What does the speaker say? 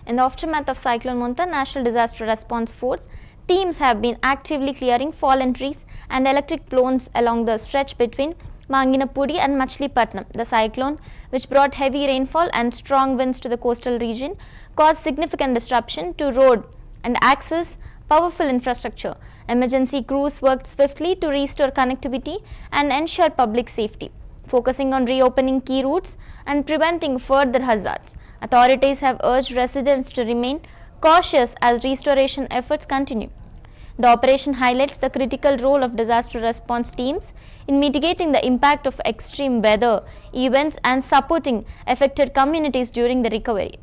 In the aftermath of Cyclone Munta, National Disaster Response Force teams have been actively clearing fallen trees and electric poles along the stretch between Manginapudi and Machilipatnam. The cyclone, which brought heavy rainfall and strong winds to the coastal region, caused significant disruption to road and access powerful infrastructure. Emergency crews worked swiftly to restore connectivity and ensure public safety, focusing on reopening key routes and preventing further hazards. Authorities have urged residents to remain cautious as restoration efforts continue. The operation highlights the critical role of disaster response teams in mitigating the impact of extreme weather events and supporting affected communities during the recovery.